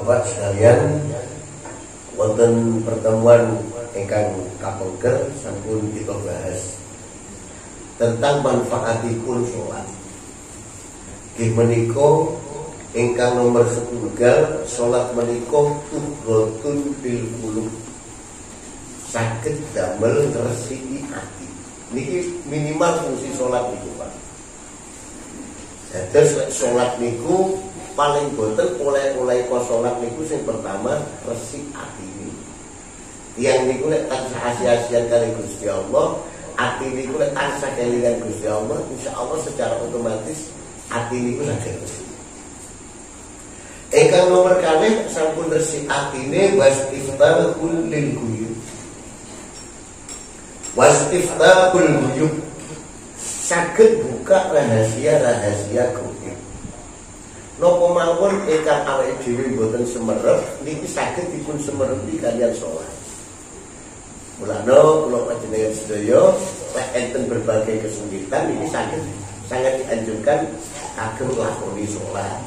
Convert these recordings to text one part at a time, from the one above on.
Bapak sekalian, wonten pertemuan ingkang kapengker sampun kita bahas tentang manfaatipun sholat. Nggih menika ingkang nomor setunggal, sholat menika tuhrotun bil qulub, saged damel ngresiki ati. Niki minimal fungsi sholat niku, Pak. Dados sholat niku paling boten oleh sholat niku sing pertama resik ati niku. Tiyang niku nek tansah asi-asian kali Gusti Allah, ati niku nek tansah kelingan Gusti Allah, insyaallah secara otomatis ati niku saged resik. Ingkang nomor kalih sampun resik atine wastiftahul lil ghuyub. Wastiftahul ghuyub saged buka rahasia-rahasia gaib. Napa mawon ingkang awake dhewe boten semerep niki saged dipun semerepi kaliyan sholat. Mulane kula panjenengan sedaya lek enten berbagai kesulitan ini saged sangat dianjurkan kagem lakoni sholat.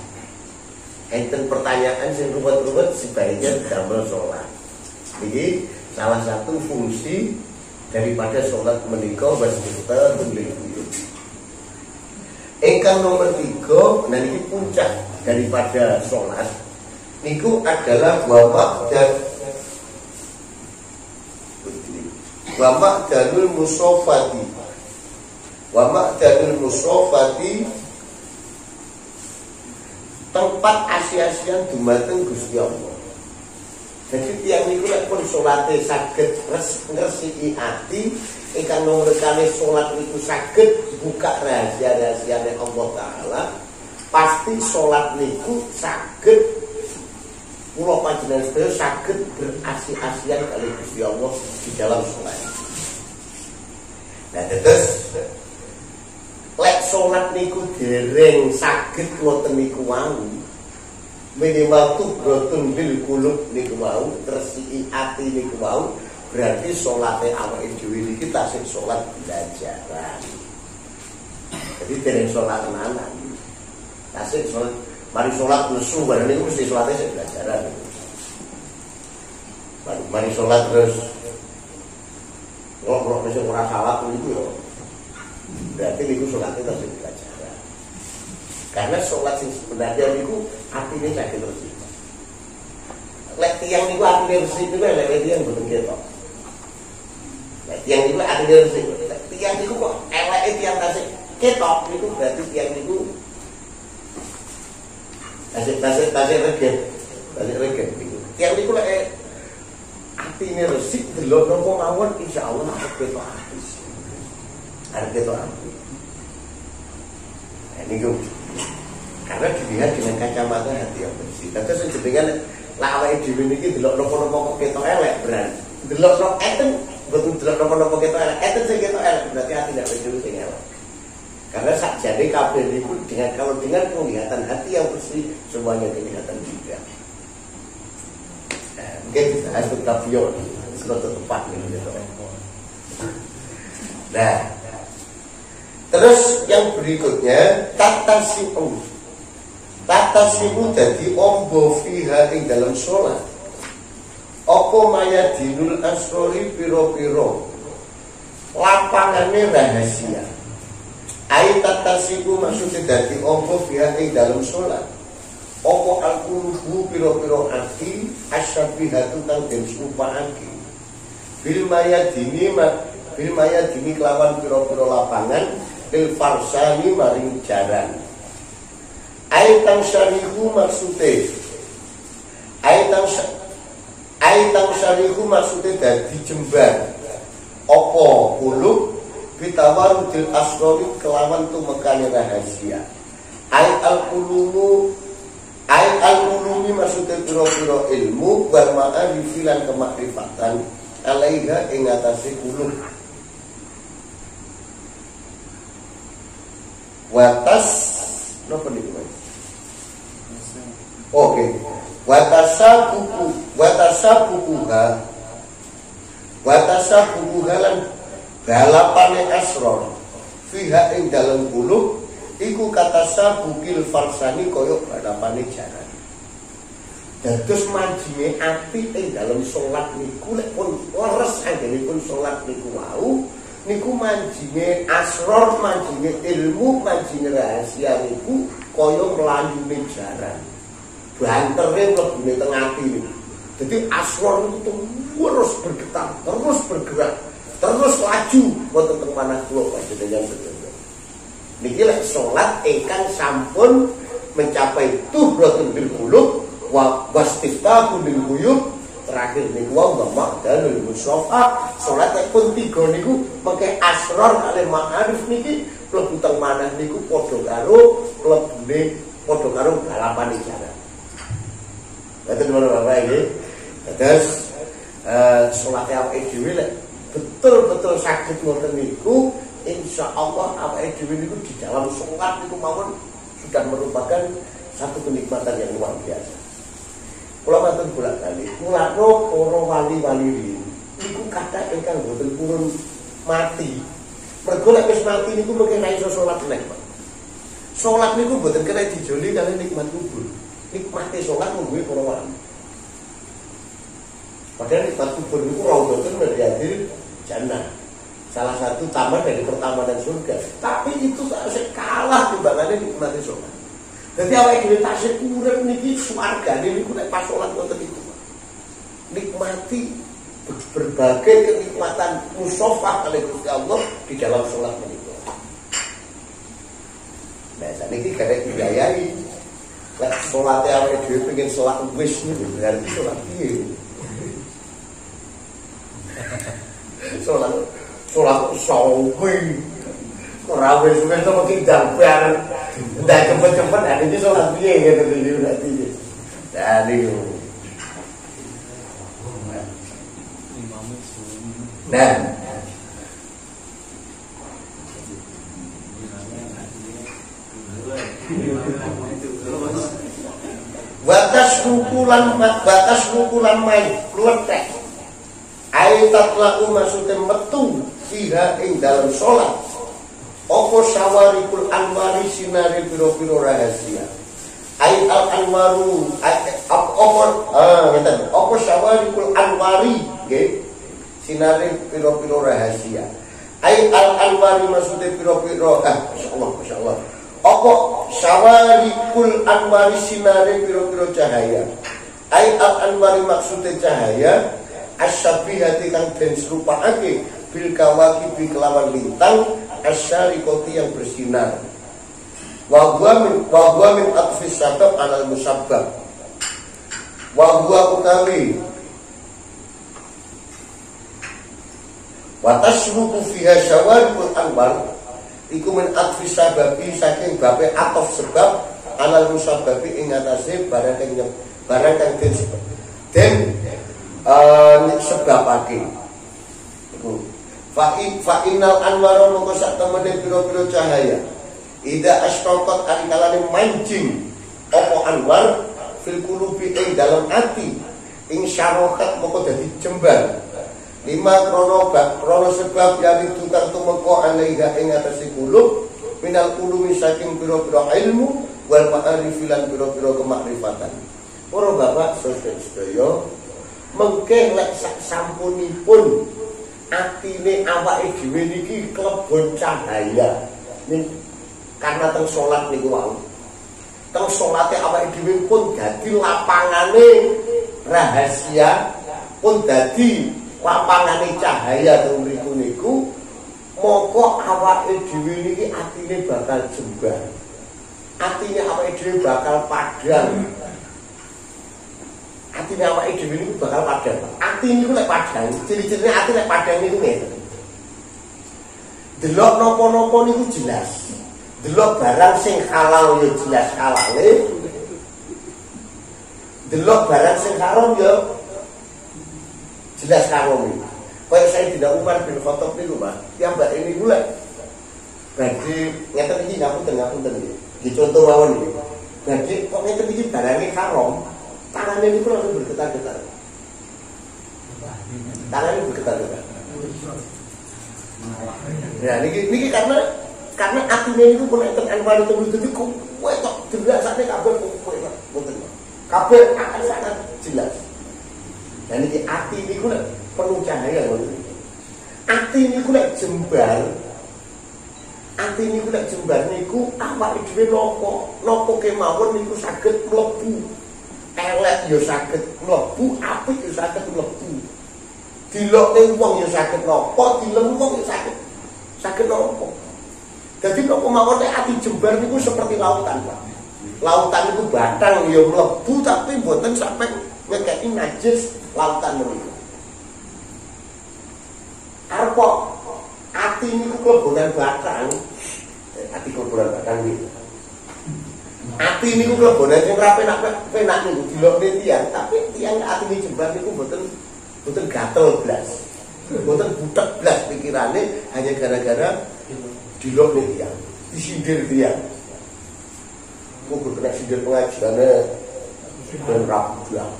Enten pertanyaan sing ruwet-ruwet sebaiknya damel sholat. Ini salah satu fungsi daripada sholat menika wastiftahul lil ghuyub. Ingkang nomor 3, nah ini puncak daripada sholat niku adalah wa ma'danul musofati, tempat asi-asian dumateng Gusti Allah. Jadi tiyang niku lek pun salate saged ngresiki ati, ingkang nomor kalih salat niku saged buka rahasia-rahasiane Allah taala, pasti salat niku saged kula panjenengan sedaya saged berasi-asian kali Gusti Allah di dalam salat. Nah, terus lek salat niku dereng saged ngoten niku wau, minimal tuhrotun bil qulub niku wau, resiki ati niku wau, berarti salate awake dhewe niki tasih salat belajaran. Jadi dereng salat tenanan. Tasih salat mari salat nesu bareng niku mesti salate sing belajaran. Mari salat terus kok mesti ora salat niku yo. Berarti niku salate tasih belajaran. Karena sholat sing sebenarnya niku atine saged resik. Lek tiyang niku atine resik niku lek tiyang boten ketok. Lek tiyang niku atine resik, tiyang niku kok eleke tiyang tasik ketok niku berarti tiyang niku tasik regen niku. Tiyang niku lek atine resik delok napa mawon insyaallah ketok habis. Arep ketok habis. Niku karena dilihat dengan kacamata hati yang bersih. Terus sejenengan lah awake dhewe niki delok napa-napa kok ketok elek berarti. Delok sok enten mboten delok napa-napa ketok elek. Enten sing ketok elek berarti hati nek dhewe sing elek. Karena sakjane kabeh niku dengan penglihatan hati yang bersih semuanya kelihatan juga. Mungkin harus tabion sesuatu tepat gitu. Nah, terus yang berikutnya tatasimu dadi ombo fiha ing dalam sholat. Apa maya dinul asrori piro-piro lapangane rahasia. Ai tatasimu maksudnya dadi ombo fiha ing dalam sholat. Apa al-qulubu piro-piro ati asyabihatu kang den serupaake. Bil maya dini kelawan piro-piro lapangan bil farsani maring jaran. Aitang syarihu maksudnya dadi jembar opo kulub bitawarudil asrori kelawan tumekane rahasia. Al-ulumi maksudnya piro-piro ilmu wal ma'arifi lan kemakrifatan alaiha ing atase kulub. Watas napa niku? Oke. Watasabuha lan balapane asror fiha ing dalem kulub iku kata sabukil farsani koyok balapane jaran. Dados manjinge ati ing dalem salat niku lek pun leres anggenipun salat niku wau niku manjinge asror, manjinge ilmu, manjinge rahasia niku kaya mlayune jaran. Bantere mlebune teng ati niku. Dadi asror niku terus bergetar, terus bergerak, terus laju wonten teng manah kula panjenengan sedaya. Niki lek salat ingkang sampun mencapai tuhratul bil qulub wa wastiftahu lil ghuyub, terakhir niku wa ma'dalul musafa. Salat pun 3 niku mengke asror kali ma'arif niki mlebu teng manah niku padha karo mlebune padha karo balapane jaran. Ngoten Bapak nggih. Terus salat awake dhewe lek betul-betul saged ngoten niku insyaallah awake dhewe niku di dalam salat niku mawon sudah merupakan satu kenikmatan yang luar biasa. Kula matur bolak-balik, kulano para wali-wali niku kathah ingkang boten purun mati. Mergo lek wis mati niku mungkin ra iso salat meneh, Pak. Salat niku boten kena dijoli kali nikmat kubur. Nikmate salat mungguhe para wali. Padahal nikmat kubur niku raudhatun min riyadil jannah. Salah satu taman dari pertamanan surga. Tapi itu kalah timbangannya nikmate salat. Jadi awake dhewe tasih urip niki swargane niku nek pas salat ngoten niku. Nikmati berbagai kenikmatan musafah oleh Gusti Allah di dalam salat menika. Nah, saniki karek digayahi. Lek salate awake dhewe pengen salat wis niku berarti salat piye? Salat sawi. Ora wis mesti dambar. Ndak cepet-cepet ada iki salat piye gitu iki berarti. Nah niku. Nah. batas rukulan mai luwek. Aitat laku maksudnya metu fiha ing dalam salat. Apa sawarikul anwari sinari piro-piro rahasia. Ai al anwaru apa sawarikul anwari nggih sinari piro-piro rahasia. Ai al anwari maksudnya piro-piro masyaallah. Apa sawarikul anwari sinari piro-piro cahaya. Ai al anwari maksudnya cahaya asyabihati kang den serupakake bil kawakibi kelawan lintang asyarikoti yang bersinar. Wa huwa min atfis sabab alal musabbab. Wa huwa utawi wa tasruku fiha syawarikul anwar iku min atfis sababi saking babe atof sebab alal musabbabi ing atase barang kang den sebabake iku fa innal anwara mongko sak temene pira-pira cahaya ida ashtaqat alikalane mancing apa anwar fil qulubi ing dalam ati ing syarokat mongko dadi jembar lima krono sebab yali tukang tumeka alaiha ing atase kulub minal qulubi saking pira-pira ilmu wal ma'arif lan pira-pira kemakrifatan. Para bapak sedaya mengke lek sak sampunipun atine awake dhewe niki klebon cahaya. Karena teng salat niku wau. Teng salate awake dhewe pun dadi lapangane rahasia, pun dadi lapangane cahaya teng mriku niku. Moko awake dhewe niki atine bakal jembar. Atine awake dhewe bakal padhang. Atine awake dhewe niku bakal padhang. Ati niku lek padhang, ciri-cirine ati lek padhang niku ngene. Delok napa-napa niku jelas. Delok barang sing halal ya jelas halale. Delok barang sing haram ya jelas harame. Kaya Sayyidina Umar bin Khattab niku, Pak. Piyambak niku lek badhe ngeten iki ngapunten nggih. Di contoh mawon iki. Badhe kok ngeten iki barange haram. Tangannya itu langsung bergetar-getar. Tangannya bergetar-getar. Nah, ini karena hatinya itu pun enten anwar itu jadi kowe tok derasane kabeh kowe ngoten. Kabeh akan sangat niku nek penuh cahaya ngoten niku. Ati niku nek jembar, ati niku nek jembar niku awake dhewe napa kemawon niku saged mlebu. Elek ya saged mlebu, apik ya saged mlebu. Diloke wong ya saged napa, dilem wong ya saged napa. Dadi napa mawon nek ati jembar niku seperti lautan, Pak. Lautan itu batang ya mlebu tapi mboten sampai ngekeki najis lautan niku. Arep ati niku klebonan batang. Ati klebonan batang niku. Ati niku klebonan sing ra penak niku dilokne tiyang, tapi tiyang atine jembar niku mboten gatel blas. Mboten butek blas pikirane hanya gara-gara dilokne tiyang, disindir tiyang. Kok kena sindir pengajiane ben rapi blas.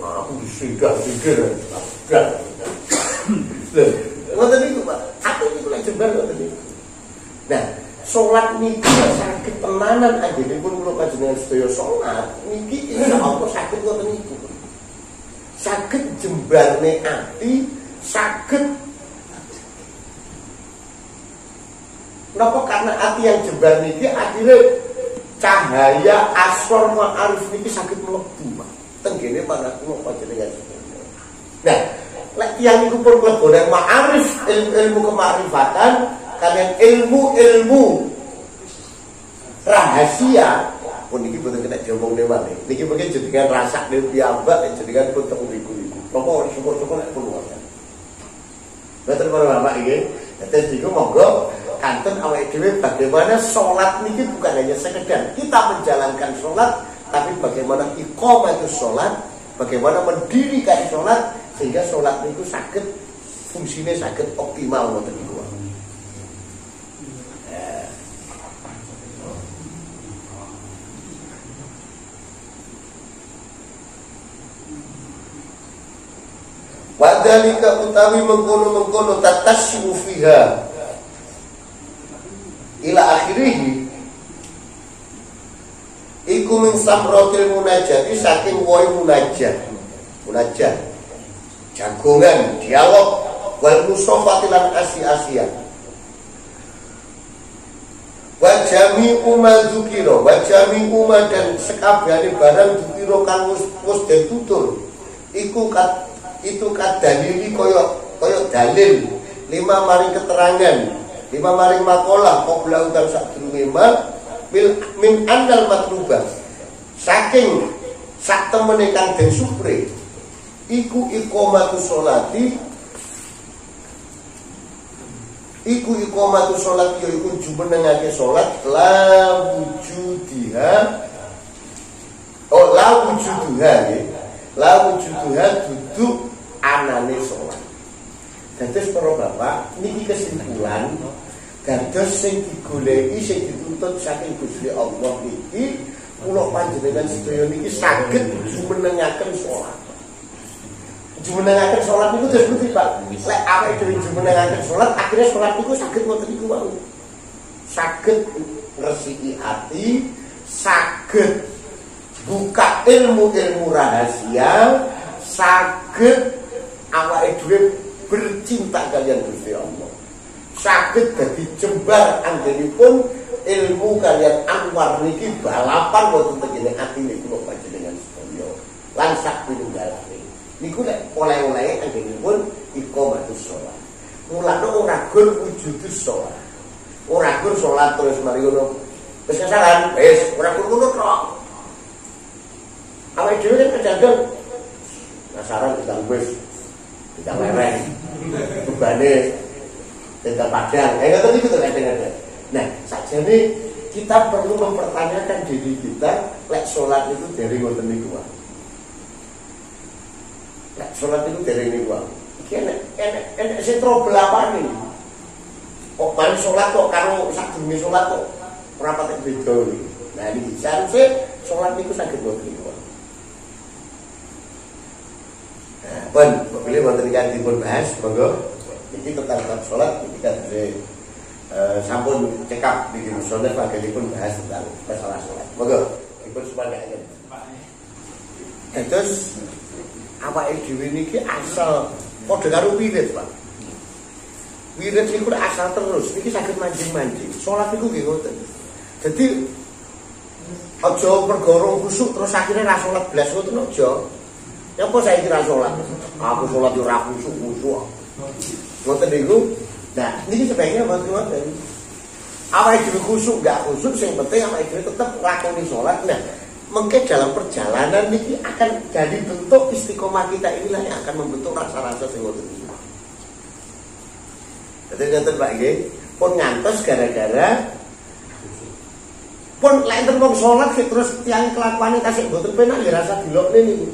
Aku disindir. Lho, ngoten niku, Pak. Aku niku lek jembar ngoten niku. Nah, salat niki saged tenanan anggenipun kula panjenengan sedaya salat niki insyaallah saged ngoten niku. Saged jembarne ati, saged napa karena ati yang jembar niki akhirnya cahaya asor ma'arif niki saged mlebu, Pak. Tenggene panah kula panjenengan. Nah, lek tiyang niku pun klebonan ma'arif, ilmu kemarifatan kalian ilmu rahasia pun niki boten kena diomongne malih. Niki mungkin jenengan rasakne piyambak jenengan pun teng niku. Napa syukur-syukur nek pun wonten. Betul para Bapak nggih. Terus niku monggo kanten awake dhewe bagaimana sholat niki bukan hanya sekedar kita menjalankan sholat, tapi bagaimana iqamatus sholat, bagaimana mendirikan sholat sehingga sholat niku saged fungsine saged optimal ngoten niku. Wadhalika utawi mengkono-mengkono tatasyu fiha ila akhirih iku min samrotil munajati saking woi munajat jagongan dialog wal musofatilan asia wajami umadukiro wajami umad dan sekabehane barang dukiro kang wis den tutur itu kadalili koyo dalil lima maring keterangan lima maring makalah qabla utawi sadurunge min andal matlubah saking sak temene kang den supre iku iqamatus sholati iku yaiku jumenengake salat la wujuduha duduk anane salat. Dados para bapak niki kesimpulan dados sing digoleki sing dituntut saking Gusti Allah niki kula panjenengan sedaya niki saged jumenengaken salat. Jumenengaken salat niku terus pundi, Pak? Lek awake dhewe jumenengaken salat akhire salat niku saged ngoten niku wae. Saged ngresiki ati, saged buka ilmu-ilmu rahasia, saged awake dhewe bercinta kalian Gusti Allah. Saged dadi jembar anggenipun ilmu kalian anwar niki balapan wonten tengene atine kula panjenengan sedaya. Lan sak pinunggalane. Niku nek oleh-oleh anggenipun iqamatus shalah. Mulane ora gur wujudus shalah. Ora gur salat terus mari ngono. Wis kasaran, wis ora gur ngono tok. Awake dhewe kan kadang kasaran kita wis kita lereng. Bebane tidak padang. Ngoten niku to kadang-kadang. Nah, sakjane kita perlu mempertanyakan diri kita, lek salat itu dari ngoten niku wae. Lek salat itu dari niku wae. Iki enek sing trouble apane? Kok bali salat kok karo sadurunge salat kok ora patek beda iki. Nah, iki seharusnya salat niku saged ngoten niku. Nah, pun pilih wonten ingkang dipun bahas, monggo. Iki tentang bab salat iki kan sampun cekap di musonef bagianipun bahas tentang masalah salat. Monggo. Dipun sepakaken. Terus awake dhewe niki asal padha karo wirid, Pak. Wirid niku asal terus niki saged manjing-manjing. Salat niku nggih ngoten. Dadi aja pergara khusuk terus akhirnya ra salat blas ngoten aja. Nyapa saiki ra salat? Aku salat yo ra khusuk-khusuk. Ngoten niku. Nah, niki sebaiknya mboten. Awake dhewe khusuk enggak khusuk sing penting awake dhewe tetep lakoni salat. Nah, mungkin dalam perjalanan ini akan jadi bentuk istiqomah kita inilah yang akan membentuk rasa-rasa sing ngoten iki. Dadi ngoten Pak nggih, pun ngantos gara-gara pun lek enten wong salat terus tiyang kelakuane tasik mboten penak ya rasa dilokne niku.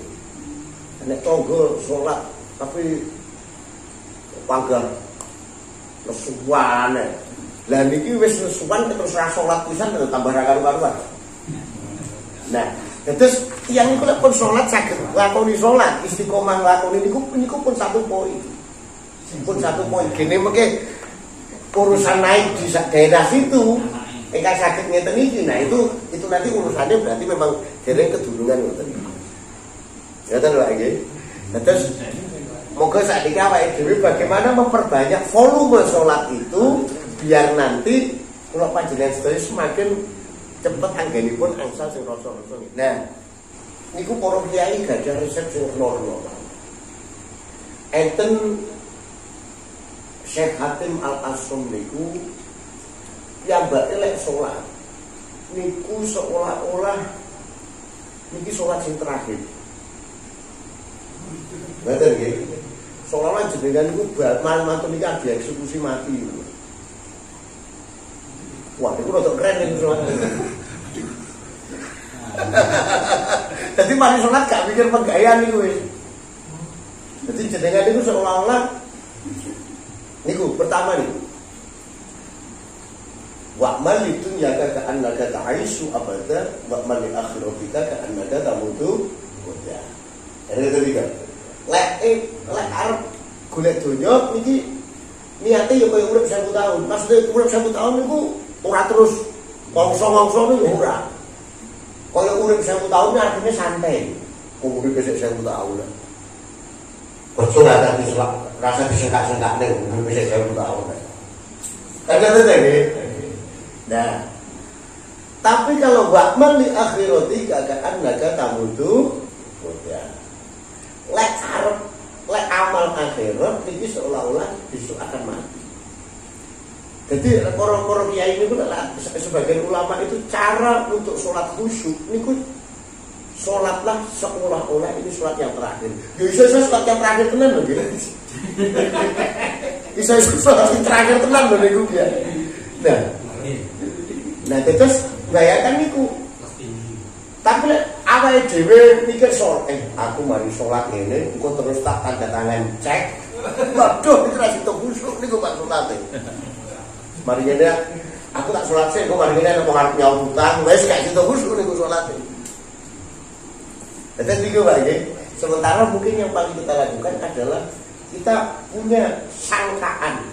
Nek tangga salat tapi panggar lesuwane. Lah niki wis lesuwan terus ra salat pisan tambah ra karu-karuan. Nah, terus yang niku lek pun salat saged lakoni salat, istiqomah lakoni niku pun satu poin. Pun satu poin. Gene mengke urusan naik di daerah situ, engkang saged ngeten iki. Nah, itu nanti urusannya berarti memang dereng kedulungan ngoten. Ngoten lho nggih. Terus monggo sakniki awake dhewe bagaimana memperbanyak volume salat itu biar nanti kula panjenengan sedaya semakin cepet anggenipun angsal sing rasa-rasa. Nah, niku para kiai gadah resep sing loro. Enten Syekh Hatim Al-Asum niku piyambake lek salat niku seolah-olah niki salat sing terakhir. Betul nggih. Seolah-olah jenengan niku mantun niki dieksekusi mati. Wah, itu rada keren nih sholat. Jadi mari sholat gak mikir penggayaan nih wis. Jadi jenengan itu seolah-olah niku pertama nih. Wa'mal lidunya ka'annaka ta'aishu abada wa'mal li akhiratika ka'annaka tamutu qada. Ini ketiga. Lek arep golek donya niki niate ya kaya urip 1000 tahun. Maksudnya urip 1000 tahun niku ora terus mongso-mongso niku ora. Kaya urip 1000 tahun artinya santai. Kok urip 1000 tahun. Betul ada rasa disengkak-sengkak ning urip 1000 tahun. Kan ngoten nggih. Nah, tapi kalau wa'mal li akhirati ka'annaka tamutu qada. Lek amal akhirat iki seolah-olah besok akan mati. Jadi para kiai ini pun sebagian ulama itu cara untuk sholat khusyuk niku sholatlah seolah-olah ini sholat yang terakhir. Ya iso sholat yang terakhir tenan lho gitu. Iso sholat yang terakhir tenan lho niku ya. Nah terus bayangkan niku. Tapi awake dhewe mikir aku mari sholat ngene, engko terus tak tanda tangan cek. Waduh, iki ra situ khusyuk niku Pak Sulate. Mari ngene aku tak sholat sih, kok mari ngene nek arep nyaut utang, wis gak situ khusyuk niku salate. Dadi niku Pak nggih. Sementara mungkin yang paling kita lakukan adalah kita punya sangkaan.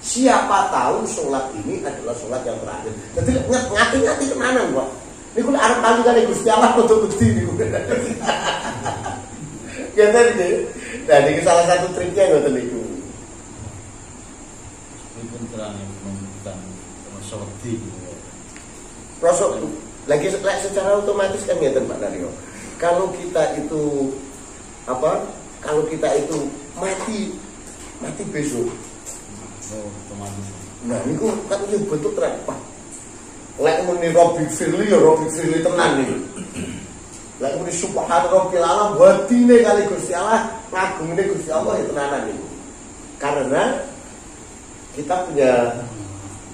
Siapa tahu sholat ini adalah sholat yang terakhir. Jadi ngati-ngati tenanan Pak. Niku arep kali Gusti Allah untuk Gusti niku. Ngeten iki. Nah, niki salah satu triknya ngoten niku. Dipun terangi menemukan rasa wedi. Rasa lagi secara otomatis kan ngeten Pak Naryo. Kalau kita itu Kalau kita itu mati besok. Oh, otomatis. Nah, niku kan bentuk tren Pak. Lek muni Robbi Firli ya Robbi Firli tenan nih. Lek muni Subhan Rabbil Alam watine kali Gusti Allah, ngagungine Gusti Allah ya tenanan nih. Karena kita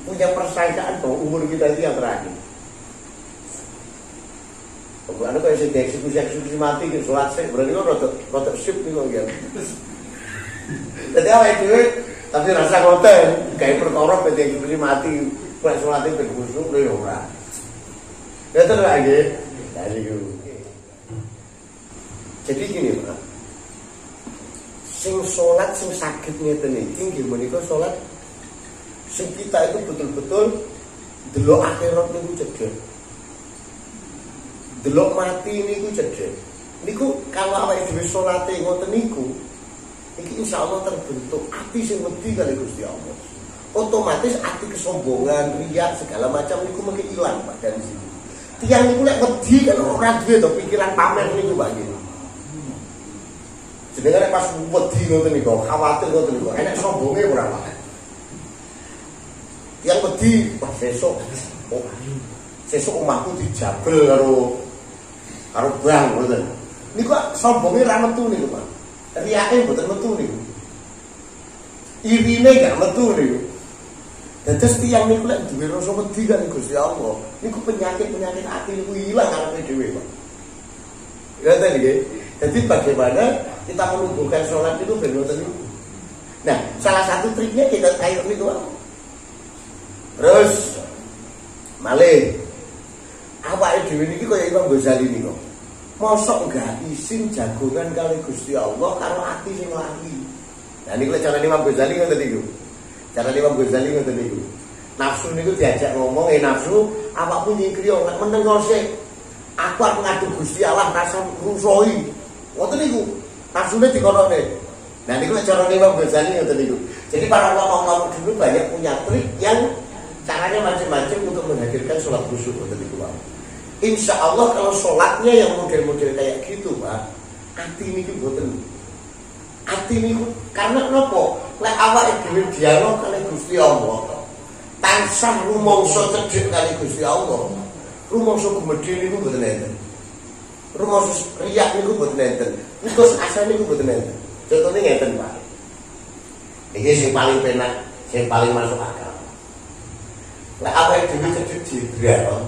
punya persangkaan bahwa umur kita itu yang terakhir. Pokoknya kalau saya dieksekusi mati ke sholat sih, berarti kan rada sip nih kok gitu. Jadi apa itu? Tapi rasa ngoten, kayak perkara dieksekusi mati. Kalau sholatnya berkhusuk, itu ya orang. Itu lagi. Jadi gini Pak, sing sholat sing sakit ngeten iki nggih menika sholat sing kita itu betul-betul delok akhirat niku cedhek. delok mati niku cedhek. Niku kalau awake dhewe salate ngoten niku, iki insyaallah terbentuk ati sing wedi kali Gusti Allah. Otomatis ati kesombongan, riya segala macam niku mungkin ilang Pak dari situ. Tiyang niku nek wedi kan ora duwe to pikiran pamer niku Pak nggih. Jenenge pas wedi ngoten niku, khawatir ngoten niku, enek sombonge ora Pak. Tiyang wedi, wah sesuk omahku dijabel karo bang ngoten. Niku sombonge ra metu niku Pak. Riyake mboten metu niku. Irine gak metu niku. Dados tiyang niku lek duwe rasa wedi kan Gusti Allah, niku penyakit-penyakit ati niku ilang arepe dhewe, Pak. Ngoten nggih. Jadi bagaimana kita menumbuhkan sholat itu ben ngoten niku. Nah, salah satu triknya kita kayak niku. Terus malih awake dhewe niki kaya Imam Ghazali niku. Mosok gak isin jagongan kali Gusti Allah karo ati sing lali. Nah niku lek cara Imam Ghazali ngoten niku. Cara Imam Ghazali ngoten niku. Nafsu niku diajak ngomong, nafsu awakmu nyingkriyo nek meneng sik. Aku arep ngadu Gusti Allah rasa rusoi. Ngoten niku. Nafsune dikonone. Nah niku lek cara Imam Ghazali ngoten niku. Jadi para ulama dulu banyak punya trik yang caranya macam-macam untuk menghadirkan sholat khusyuk ngoten niku, Pak. Insya Allah kalau sholatnya yang model-model kayak gitu Pak, ati niku boten. Ati niku karena nopo? Lek awake dhewe dialog kali Gusti Allah, tansah rumangsa cedhek kali Gusti Allah. Rumangsa gumedhe niku boten enten. Rumangsa riyak niku boten enten. Putus asa niku boten enten. Contone ngeten Pak. Iki sing paling penak, sing paling masuk akal. Lek awake dhewe cedhek jidral,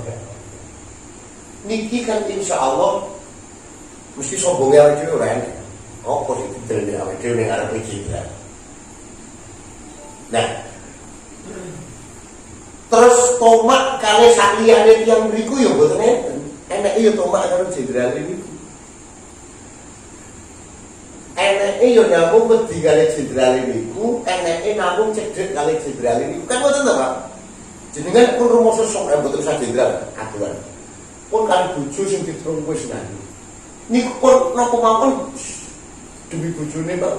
niki kan insya Allah mesti sombongnya awake dhewe ora enak. Apa sing didel awake dhewe ning arep jidral. Nah, terus tomak kali sakliyane tiyang mriku ya mboten enten. Eneke ya tomak karo jidral niku. Eneke ya nyambung wedi kali jidral niku, eneke namung cedhek kali jidral niku. Kan mboten to, Pak? Jenengan pun rumoso sok mboten usah jidral aturan. Pun kali bojo sing diterung wis nang. Niku pun napa mawon demi bojone Pak.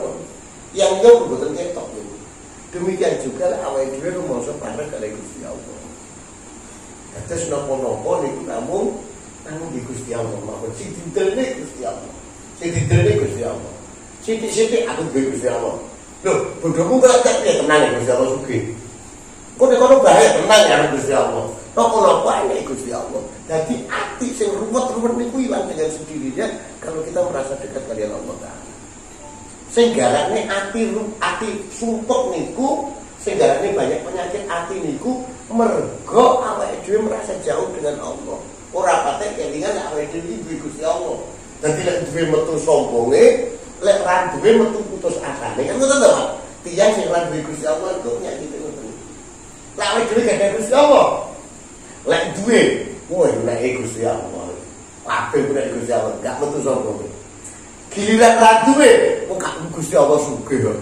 Yang yo mboten ketok niku. Demikian juga awake dhewe rumangsa parek kali Gusti Allah. Dados napa-napa niku namung di Gusti Allah mawon. Sing didelne Gusti Allah. Sing didelne Gusti Allah. Sithik-sithik aku duwe Gusti Allah. Lho, bodohku kok ya tenang ya Gusti Allah sugih. Kok nek kono bahaya tenang ya Gusti Allah. Napa-napa enek Gusti Allah. Jadi ati sing ruwet-ruwet niku ilang dengan sendirinya kalau kita merasa dekat kalian Allah Ta'ala. Sing garane ati sumpek niku, sing garane banyak penyakit ati niku mergo awake dhewe merasa jauh dengan Allah. Ora patek kelingan awake dhewe iki Gusti Allah. Dadi lek duwe metu sombonge, lek ra duwe metu putus asane. Kan ngoten to, Pak? Tiyang sing ra duwe Gusti Allah kok nyakiti ngoten. Lek awake dhewe gak ada Gusti Allah, lek duwe, woi nek Gusti Allah. Kabeh nek Gusti Allah gak metu sombong. Giliran ra duwe, kok Gusti Allah sugih kok.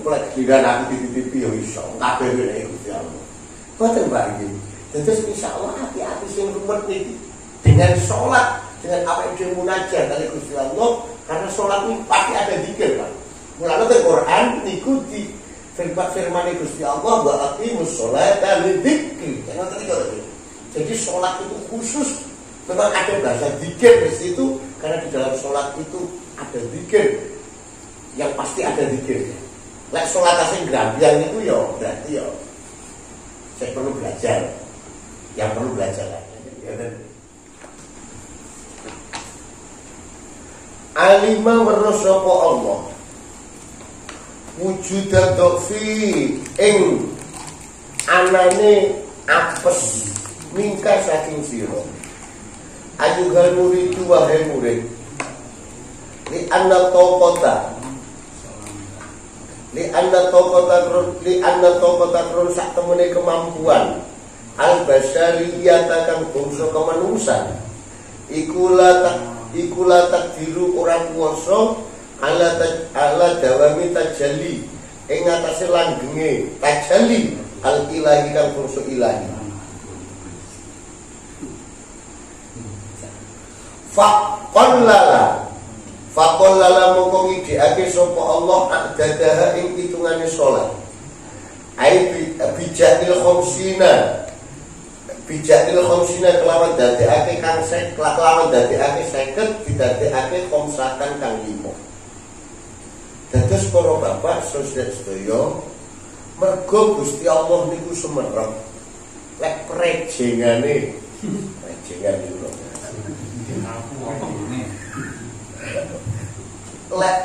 Kok giliran aku dititipi yo iso. Kabeh nek Gusti Allah. Boten Pak iki. Dados insyaallah hati-hati sing rumet niki dengan salat, dengan apa yang munajat kali Gusti Allah, karena salat ini pasti ada zikir, Pak. Mulane Al-Qur'an niku di firman Gusti Allah wa aqimus sholata lidzikri. Ngoten iki lho. Jadi sholat itu khusus memang ada bahasa zikir di situ karena di dalam sholat itu ada zikir yang pasti ada zikirnya. Lek sholat asing grambian itu ya berarti ya saya perlu belajar, yang perlu belajar ya. Alima warasapa Allah wujudan dofi ing anane apes mingka saking sira ayuhal murid wahai murid li anna taqata run sak temene kemampuan al basyariyah kang bangsa kemanungsan iku la takdiru ora kuwasa ala dawami tajalli ing atase langgenge tajalli al ilahi kang bangsa ilahi. Faqallala mongko ngidikake sapa Allah adadaha ing hitungane salat. Ai bijakil khamsina kelawan dadekake kang kelawan dadekake 50 didadekake khamsatan kang 5. Dados para bapak sedaya mergo Gusti Allah niku sumerep lek prejengane niku lek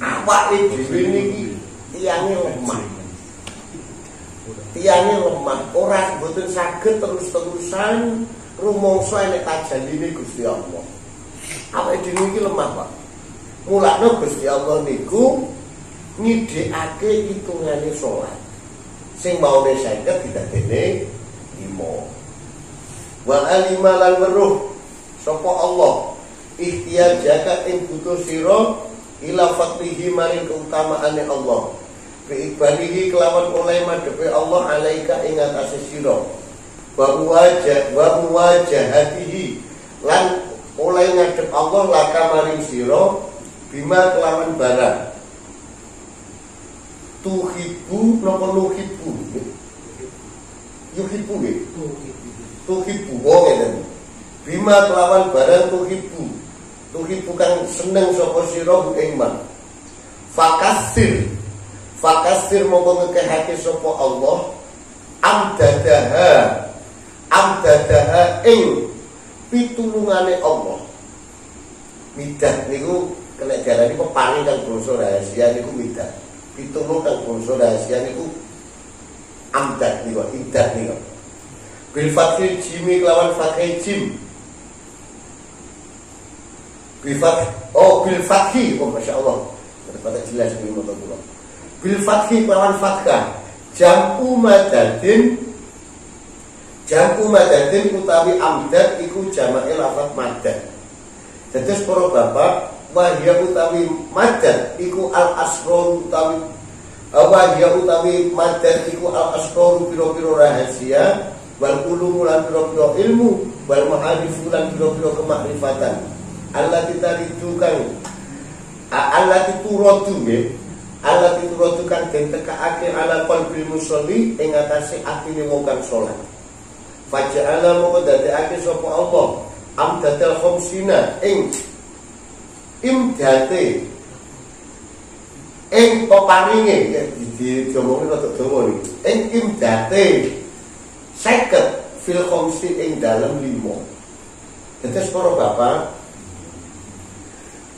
awake dhewe niki tiyange lemah ora mboten saged terus-terusan rumangsa nek tajalline Gusti Allah. Awake dhewe niki lemah, Pak. Mulane Gusti Allah niku nyidhekake hitungane salat. Sing maune 50 didadekne 5. Wa alima lan weruh sapa Allah ikhtiyajaka ing butuh sira ila fadlihi maring keutamaane Allah. Biibalihi kelawan oleh madhepe Allah alaika ing atase sira. Wa muwajahatihi lan oleh ngadhep Allah laka maring sira bima kelawan barang. Tuhibu napa nuhibu? Yuhibu nggih. Tuhibu ngene. Bima kelawan barang tuhibu. Tuhibu kang seneng sapa sira ing man. Fakasir mongko ngekehake sapa Allah amdadaha ing pitulungane Allah. Midah niku kena diarani peparing kang basa rahasia niku midah. Pitulung kang basa rahasia niku amdad niku idah niku. Bil fathil jimi lawan fathil jim. Bil fathi masyaallah. Terdapat jelas di moto kula. Bil fathi lawan fathah. Jam'u madadin utawi amdad iku jamake lafaz madad. Dados para bapak wahya utawi madad iku al-asrar pira-pira rahasia wal ulum lan pira-pira ilmu wal ma'arif lan pira-pira kemakrifatan. Allah turadu kang den tekaake ala qalbil musolli ing atase atine wong kang salat. Faja'ala moko dadekake sapa Allah amdadal khamsina ing imdate ing peparinge diomongi rada dawa iki. Ing imdate 50 fil khamsi ing dalem 5. Dados para bapak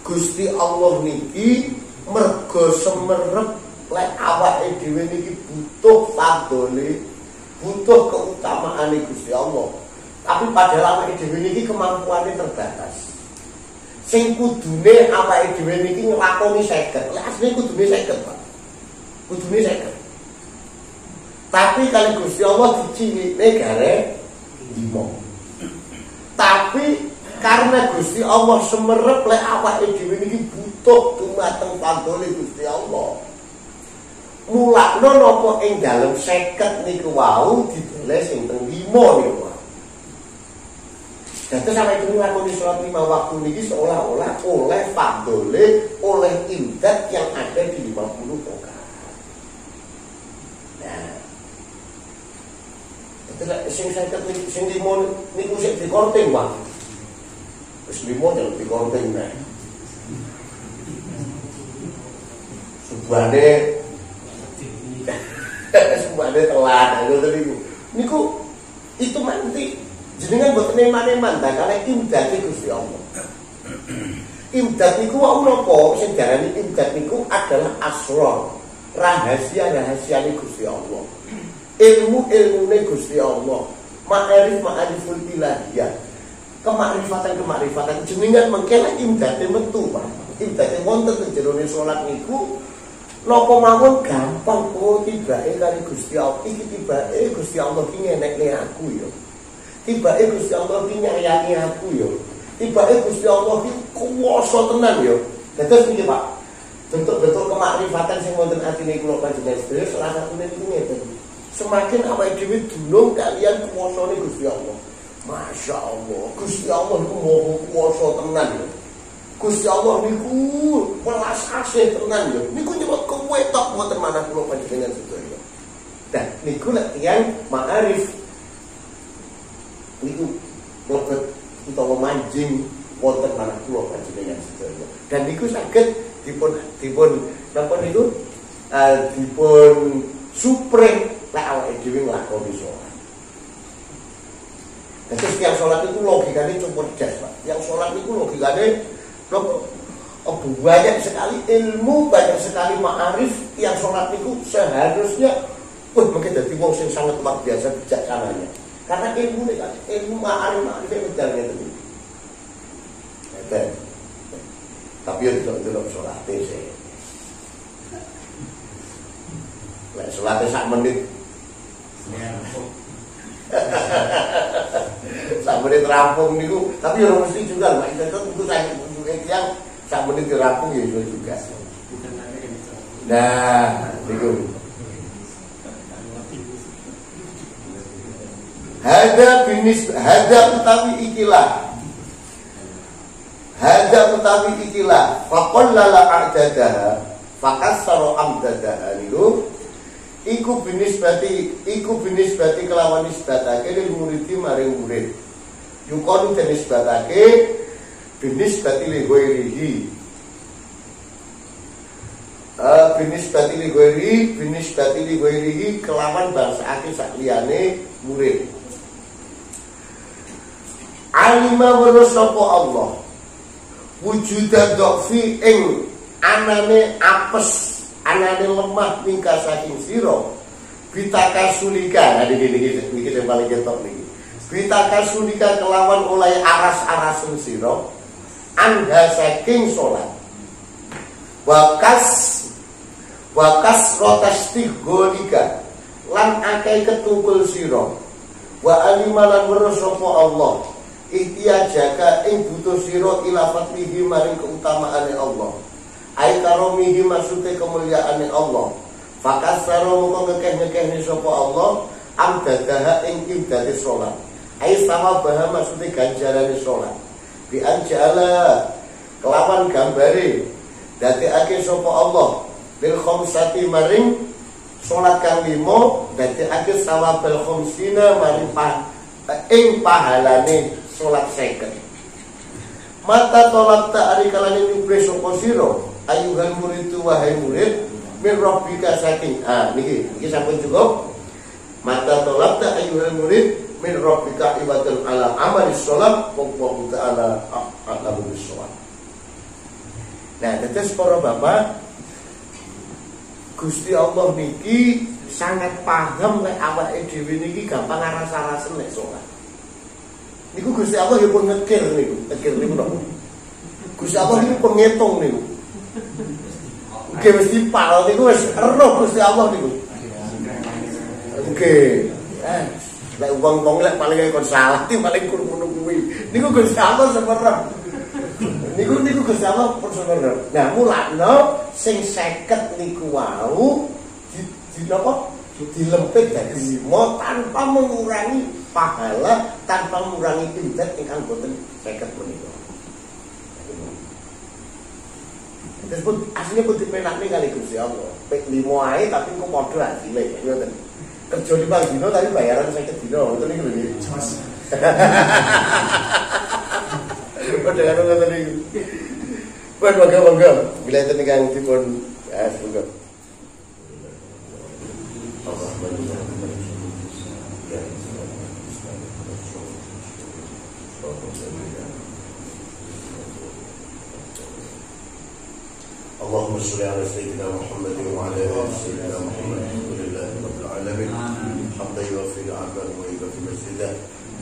Gusti Allah niki mergo semerep lek awake dhewe niki butuh fadhole, butuh keutamaane Gusti Allah. Tapi padahal awake dhewe niki kemampuane terbatas. Sing kudune awake dhewe niki nglakoni 50. Lek asline kudune 50, Pak. Kudune 50. Tapi kali Gusti Allah dicilikne gare 5. Tapi karena Gusti Allah semerep lek awake dhewe niki butuh dumateng fadhole Gusti Allah. Mulakno napa ing dalem 50 niku wau ditulis ing teng 5 niku. Dados sampe dhewe nglakoni salat 5 waktu niki seolah-olah oleh fadhole, oleh imdad yang ada di 50 rakaat. Nah, sing 50 sing 5 niku sik dikorting, Pak. Wis 5 jan dikorting nek. Subane telat ngoten niku. Niku itu nanti jenengan mboten eman-eman ta kalih imdad Gusti Allah. Imdad niku wau napa sing diarani imdad niku adalah asrar, rahasia-rahasiane Gusti Allah. Ilmu-ilmune Gusti Allah, ma'ariful ilahiyah. Kemakrifatan jenengan mengke lek imdate metu, Pak. Imdate wonten teng jero salat niku napa mawon gampang tibake kali Gusti Allah. Iki tibake Gusti Allah ki ngenekne aku ya. Tibake Gusti Allah ki nyayangi aku ya. Tibake Gusti Allah ki kuwasa tenan ya. Dados niki, Pak. Bentuk-bentuk kemakrifatan sing wonten atine kula panjenengan sedherek salah satune niku ngeten. Semakin awake dhewe dunung kalian kuwasane Gusti Allah. Masya Allah, Gusti Allah niku maha kuwasa tenan ya. Gusti Allah niku welas asih tenan ya. Niku nyebut kowe tok mboten manah kula panjenengan sedaya. Dan niku nek tiyang ma'arif niku boten utawa manjing wonten manah kula panjenengan sedaya. Dan niku saged dipun napa niku dipun supreng lek awake dhewe nglakoni salat. Terus yang sholat itu logikanya cukup cerdas, Pak. Yang sholat itu logikanya banyak sekali ilmu, banyak sekali ma'arif. Yang sholat itu seharusnya mungkin jadi wong sing sangat luar biasa bijaksananya. Karena ilmu ma'arif bedalnya itu. Tapi ya tidak sholatnya sih. Sholatnya sak menit. Sampai terampung niku, tapi orang mesti juga Pak. Itu saya yang sampai terampung ya juga. Nah, niku. Hada utawi ikilah. Faqallala a'dadaha, faqassara amdadaha niku. Iku binisbati kelawan nisbatake lil muridi maring murid. Yukon nisbatake binisbati li ghairihi. Binisbati li ghairihi kelawan bangsake sak liyane murid. Alima wa sapa Allah. Wujudan dhaffi ing anane apes, anane lemah tingkah saking sira bitakasulika. Niki sing paling ketok niki. Bitakasulika kelawan oleh aras-arasen sira anda saking salat. Wakas rotastigolika lan akeh ketungkul sira. Wa alimalan weruh sapa Allah ihtiyajaka ing butuh sira ila fadlihi maring keutamaane Allah. Ai karomihi maksude kemuliaane Allah. Fakasara moko ngekeh-ngekehne sapa Allah amdadaha ing ibadate salat. Ai sawabaha maksude ganjarane salat. Bi anjala kelawan gambare dadekake sapa Allah bil khamsati maring salat kang 5 dadekake sawabal khamsina maring ing pahalane salat 50. Mata tolak tak ari kalane nyupre sapa sira ayuhal murid wahai murid min rabbika saking niki sampun cukup. Mata tolak tak ayuhal murid min rabbika ibadul ala amalis sholat wa ta'ala a'lamu bis-shawab. Nah, tetes para bapak, Gusti Allah niki sangat paham nek awake dhewe niki gampang aras-arasen nek salat. Niku Gusti Allah ya pun ngekir niku napa? Gusti Allah niku penghitung niku. Oke mesti pal niku wis eruh Gusti Allah niku. Oke. Lek wong-wong lek paling kon salah ti paling ngono kuwi. Niku Gusti Allah semerep. Niku Gusti Allah pun semerep. Nah, mulane sing 50 niku wau di napa? Dilempit dadi 5 tanpa mengurangi pahala, tanpa mengurangi ibadah ingkang boten 50 punika. Terus pun asline pun dipenakne kali Gusti Allah. Pek 5 ae tapi kok padha asline ngoten. Kerja di pagi dino tapi bayaran 50 dino. Ngoten niku lho. Mas. Padha karo ngoten niku. Buat bangga-bangga bila enten ingkang dipun semoga. اللهم صل على سيدنا محمد وعلى ال سيدنا محمد الحمد لله رب العالمين حمدا يوفي العباد ويكفي مجدا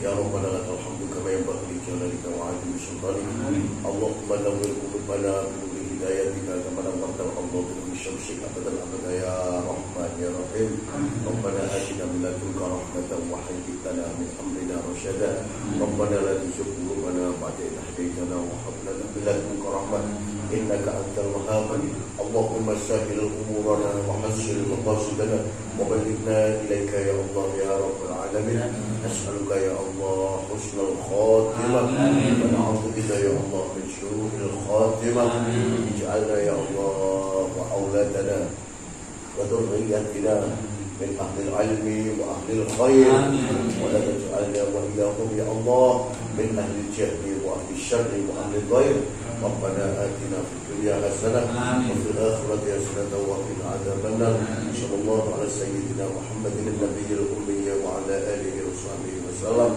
يا ربنا لك الحمد كما ينبغي لجلالك وعظيم سلطانك اللهم نور قلوبنا بنور بهدايتك كما نورت الأرض من شمسك أبدا أبدا يا رحمن يا رحيم ربنا آتنا من لدنك رحمة وهيئ لنا من أمرنا رشدا ربنا لا تزغ قلوبنا بعد إذ هديتنا وهب لنا من لدنك رحمة إنك أنت الوهاب اللهم سهل أمورنا وحسن مقاصدنا وبلغنا إليك يا الله يا رب العالمين نسألك يا الله حسن الخاتمة ونعوذ بك يا الله من شرور الخاتمة اجعلنا يا الله وأولادنا وذريتنا من أهل العلم وأهل الخير ولا تجعلنا وإياهم يا الله من أهل الجهل وأهل الشر وأهل الضير ربنا آتنا في الدنيا حسنة وفي الآخرة حسنة وقنا عذاب النار صلى الله على سيدنا محمد النبي الأمي وعلى آله وصحبه وسلم